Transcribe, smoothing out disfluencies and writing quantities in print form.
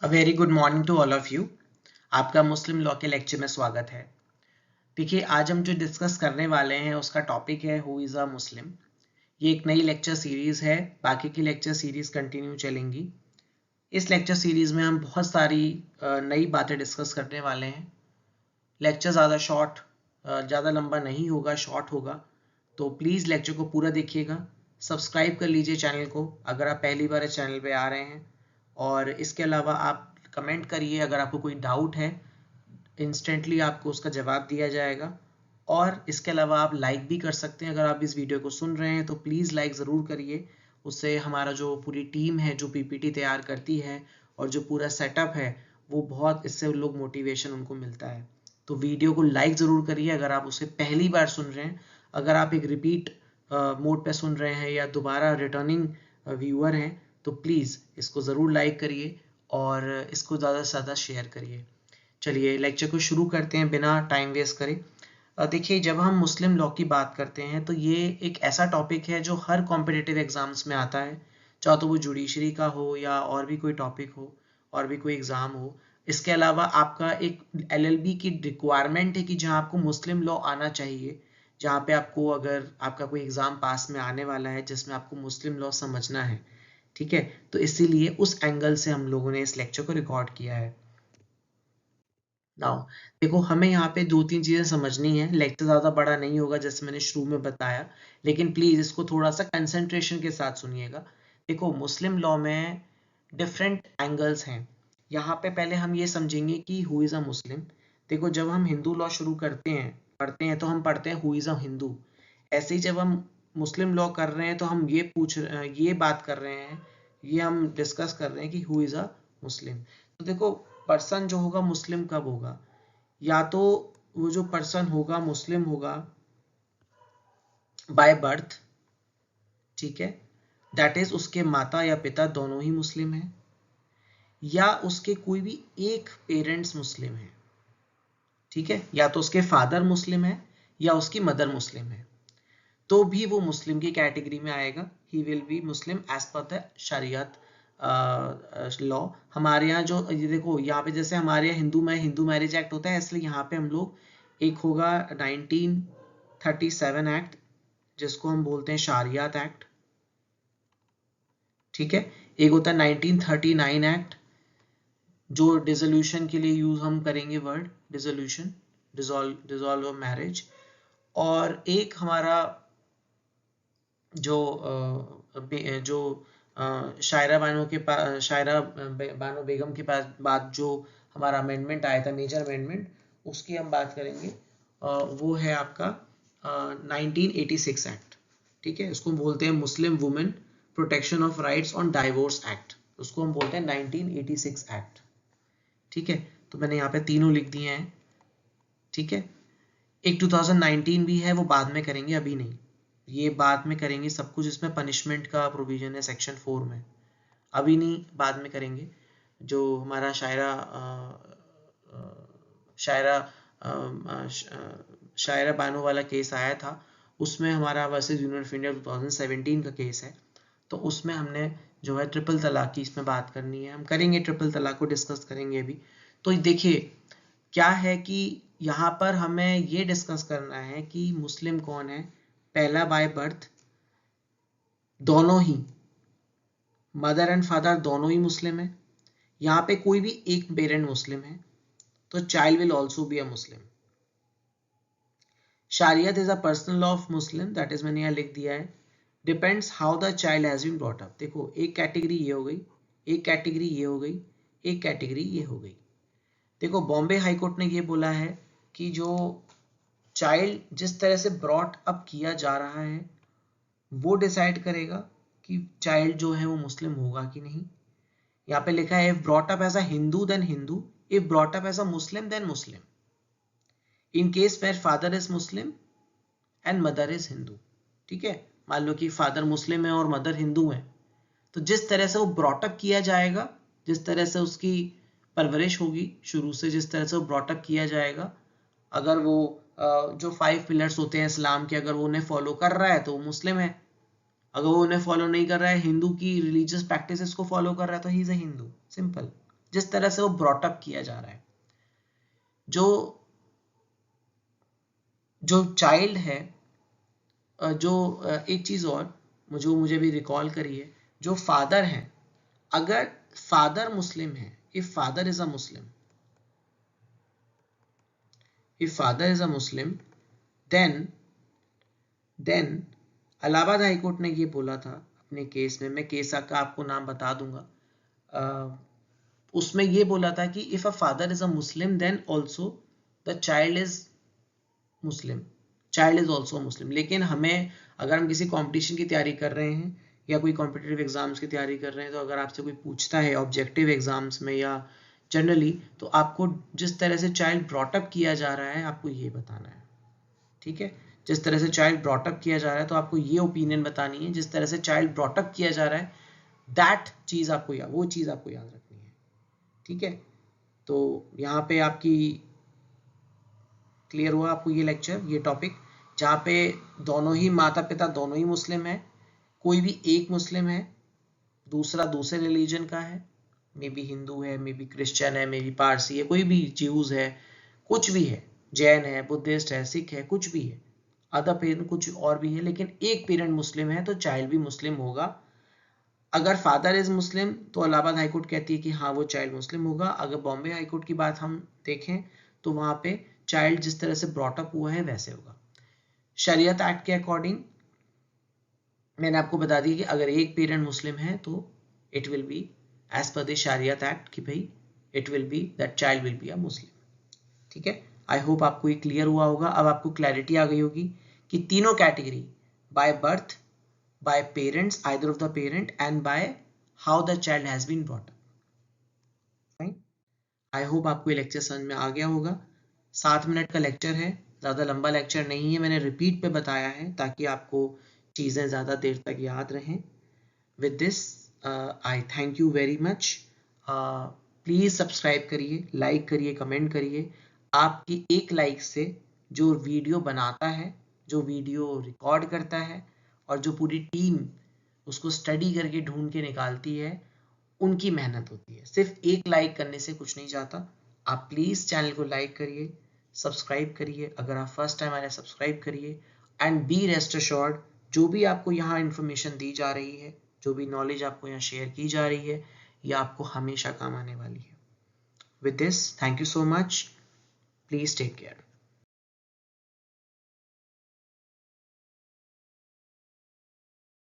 A very good morning to all of you. आपका Muslim law के lecture में स्वागत है। देखिए, आज हम जो डिस्कस करने वाले हैं उसका टॉपिक है हु इज़ अ मुस्लिम। ये एक नई लेक्चर सीरीज़ है, बाकी की लेक्चर सीरीज़ कंटिन्यू चलेंगी। इस लेक्चर सीरीज़ में हम बहुत सारी नई बातें डिस्कस करने वाले हैं। लेक्चर ज़्यादा लंबा नहीं होगा, शॉर्ट होगा, तो प्लीज़ लेक्चर को पूरा देखिएगा। सब्सक्राइब कर लीजिए चैनल को अगर आप पहली बार इस चैनल पे आ रहे हैं, और इसके अलावा आप कमेंट करिए अगर आपको कोई डाउट है, इंस्टेंटली आपको उसका जवाब दिया जाएगा। और इसके अलावा आप लाइक भी कर सकते हैं। अगर आप इस वीडियो को सुन रहे हैं तो प्लीज़ लाइक ज़रूर करिए। उससे हमारा जो पूरी टीम है जो पीपीटी तैयार करती है और जो पूरा सेटअप है वो बहुत, इससे लोग मोटिवेशन उनको मिलता है। तो वीडियो को लाइक ज़रूर करिए अगर आप उसे पहली बार सुन रहे हैं। अगर आप एक रिपीट मोड पे सुन रहे हैं या दोबारा रिटर्निंग व्यूअर हैं तो प्लीज़ इसको ज़रूर लाइक करिए और इसको ज़्यादा से ज़्यादा शेयर करिए। चलिए लेक्चर को शुरू करते हैं बिना टाइम वेस्ट करे। देखिए, जब हम मुस्लिम लॉ की बात करते हैं तो ये एक ऐसा टॉपिक है जो हर कॉम्पिटिटिव एग्जाम्स में आता है, चाहे तो वो जुडिशरी का हो या और भी कोई टॉपिक हो और भी कोई एग्ज़ाम हो। इसके अलावा आपका एक एलएलबी की रिक्वायरमेंट है कि जहाँ आपको मुस्लिम लॉ आना चाहिए, जहाँ पे आपको, अगर आपका कोई एग्ज़ाम पास में आने वाला है जिसमें आपको मुस्लिम लॉ समझना है, ठीक है, तो इसीलिए उस एंगल से हम लोगों ने इस लेक्चर को रिकॉर्ड किया है। नाउ देखो, हमें यहाँ पे दो तीन चीज़ें समझनी है। लेक्चर ज़्यादा बड़ा नहीं होगा जैसे मैंने शुरू में बताया, लेकिन प्लीज़ इसको थोड़ा सा कंसंट्रेशन के साथ सुनिएगा। देखो, मुस्लिम लॉ में डिफरेंट एंगल्स हैं। यहाँ पे पहले हम ये समझेंगे कि हु इज़ अ मुस्लिम। देखो, जब हम हिंदू लॉ शुरू पढ़ते हैं तो हम पढ़ते हैं हु इज़ अ हिंदू। ऐसे ही जब हम मुस्लिम लॉ कर रहे हैं तो हम ये बात कर रहे हैं, ये हम डिस्कस कर रहे हैं कि हु इज़ अ मुस्लिम। तो देखो, पर्सन जो होगा मुस्लिम कब होगा? या तो वो जो पर्सन होगा मुस्लिम होगा बाय बर्थ, ठीक है, दैट इज उसके माता या पिता दोनों ही मुस्लिम हैं, या उसके कोई भी एक पेरेंट्स मुस्लिम है, ठीक है, या तो उसके फादर मुस्लिम है या उसकी मदर मुस्लिम है, तो भी वो मुस्लिम की कैटेगरी में आएगा। He will be Muslim as per the Shariat law. हमारे यहाँ जो, ये देखो यहाँ पे जैसे हमारे यहाँ हिंदू मैरिज एक्ट होता है, इसलिए यहाँ पे हम लोग, एक होगा 1937 एक्ट जिसको हम बोलते हैं शरियत एक्ट, ठीक है। एक होता है 1939 एक्ट जो डिसोल्यूशन के लिए यूज हम करेंगे word dissolution, dissolve of marriage. और एक हमारा जो जो शायरा बानो बेगम के पास बाद जो हमारा अमेंडमेंट आया था, मेजर अमेंडमेंट, उसकी हम बात करेंगे। वो है आपका 1986 एक्ट, ठीक है। उसको हम बोलते हैं Muslim women protection of rights on divorce act, उसको हम बोलते हैं 1986 एक्ट, ठीक है। तो मैंने यहाँ पे तीनों लिख दिए हैं, ठीक है। एक 2019 भी है, वो बाद में करेंगे, अभी नहीं, ये बाद में करेंगे। सब कुछ इसमें पनिशमेंट का प्रोविजन है सेक्शन 4 में, अभी नहीं, बाद में करेंगे। जो हमारा शायरा बानो वाला केस आया था, उसमें हमारा वर्सेस यूनियन ऑफ इंडिया 2017 का केस है, तो उसमें हमने जो है ट्रिपल तलाक की इसमें बात करनी है, हम करेंगे, ट्रिपल तलाक को डिस्कस करेंगे अभी। तो देखिए क्या है कि यहाँ पर हमें ये डिस्कस करना है कि मुस्लिम कौन है। पहला, बाय बर्थ दोनों ही, मदर एंड फादर दोनों ही मुस्लिम है। यहाँ पे कोई भी एक पेरेंट मुस्लिम है तो child will also be a Muslim. Shariat is a personal law of Muslim, that is मैंने यहाँ लिख दिया है। Depends how the child has been brought up. देखो, एक कैटेगरी ये हो गई, एक कैटेगरी ये हो गई, एक कैटेगरी ये हो गई। देखो, बॉम्बे हाई कोर्ट ने ये बोला है कि जो चाइल्ड जिस तरह से ब्रॉट अप किया जा रहा है वो डिसाइड करेगा कि चाइल्ड जो है वो मुस्लिम होगा कि नहीं। यहाँ पे लिखा है if brought up as a Hindu then Hindu, if brought up as a Muslim then Muslim, in case where father is Muslim and mother is Hindu, ठीक है। मान लो कि फादर मुस्लिम है और मदर हिंदू है, तो जिस तरह से वो ब्रॉटअप किया जाएगा, जिस तरह से उसकी परवरिश होगी शुरू से, जिस तरह से वो ब्रॉटअप किया जाएगा, अगर वो जो 5 पिलर्स होते हैं इस्लाम के, अगर वो उन्हें फॉलो कर रहा है तो वो मुस्लिम है। अगर वो उन्हें फॉलो नहीं कर रहा है, हिंदू की रिलीजियस प्रैक्टिसेस को फॉलो कर रहा है, तो he is a Hindu, simple. जिस तरह से वो ब्रॉटअप किया जा रहा है, जो चाइल्ड है, जो एक चीज और मुझे भी रिकॉल करिए, जो फादर है, अगर फादर मुस्लिम है, if father is a Muslim, if father is a Muslim, then Allahabad high court ने ये बोला था अपने केस में, मैं केस का आपको नाम बता दूंगा, उसमें ये बोला था कि if a father is a Muslim then also the child is Muslim, child is also Muslim. लेकिन हमें, अगर हम किसी कंपटीशन की तैयारी कर रहे हैं या कोई कॉम्पिटिटिव एग्जाम्स की तैयारी कर रहे हैं, तो अगर आपसे कोई पूछता है ऑब्जेक्टिव एग्जाम्स में या जनरली, तो आपको जिस तरह से चाइल्ड ब्रॉटअप किया जा रहा है आपको ये बताना है, ठीक है। जिस तरह से चाइल्ड ब्रॉटअप किया जा रहा है तो आपको ये ओपिनियन बतानी है, जिस तरह से चाइल्ड ब्रॉटअप किया जा रहा है दैट चीज आपको वो चीज आपको याद रखनी है, ठीक है। तो यहाँ पे आपकी क्लियर हुआ आपको ये लेक्चर, ये टॉपिक, जहाँ पे दोनों ही माता पिता दोनों ही मुस्लिम है, कोई भी एक मुस्लिम है, दूसरा दूसरे रिलीजन का है, मे बी हिंदू है, मे बी क्रिश्चियन है, मे बी पारसी है, कोई भी ज्यूज है, कुछ भी है, जैन है, बुद्धिस्ट है, सिख है, कुछ भी है, अदर पेरेंट कुछ और भी है, लेकिन एक पेरेंट मुस्लिम है तो चाइल्ड भी मुस्लिम होगा। अगर फादर इज मुस्लिम तो इलाहाबाद हाईकोर्ट कहती है कि हाँ वो चाइल्ड मुस्लिम होगा। अगर बॉम्बे हाईकोर्ट की बात हम देखें तो वहां पे चाइल्ड जिस तरह से ब्रॉटअप हुआ है वैसे होगा। शरीयत एक्ट के अकॉर्डिंग मैंने आपको बता दिया कि अगर एक पेरेंट मुस्लिम है तो it will be as per the Shariat act कि भाई it will be that child will be a Muslim, ठीक है। आई होप आपको ये क्लियर हुआ होगा। अब आपको क्लैरिटी आ गई होगी कि तीनों category, by birth, by parents, either of the parent, and by how the child has been brought up, fine. I hope आपको ये लेक्चर समझ में आ गया होगा। 7 मिनट का लेक्चर है, ज़्यादा लंबा लेक्चर नहीं है, मैंने रिपीट पे बताया है ताकि आपको चीज़ें ज़्यादा देर तक याद रहें। With this I thank you very much. Please subscribe करिए, लाइक करिए, कमेंट करिए। आपकी एक लाइक से जो वीडियो बनाता है, जो वीडियो रिकॉर्ड करता है और जो पूरी टीम उसको स्टडी करके ढूंढ के निकालती है, उनकी मेहनत होती है। सिर्फ एक लाइक करने से कुछ नहीं जाता। आप प्लीज़ चैनल को लाइक करिए, सब्सक्राइब करिए, अगर आप फर्स्ट टाइम आ रहे हैं सब्सक्राइब करिए, एंड बी रेस्ट अश्योर्ड जो भी आपको यहाँ इन्फॉर्मेशन दी जा रही है, जो भी नॉलेज आपको यहाँ शेयर की जा रही है, ये आपको हमेशा काम आने वाली है। With this, thank you so much, please take care.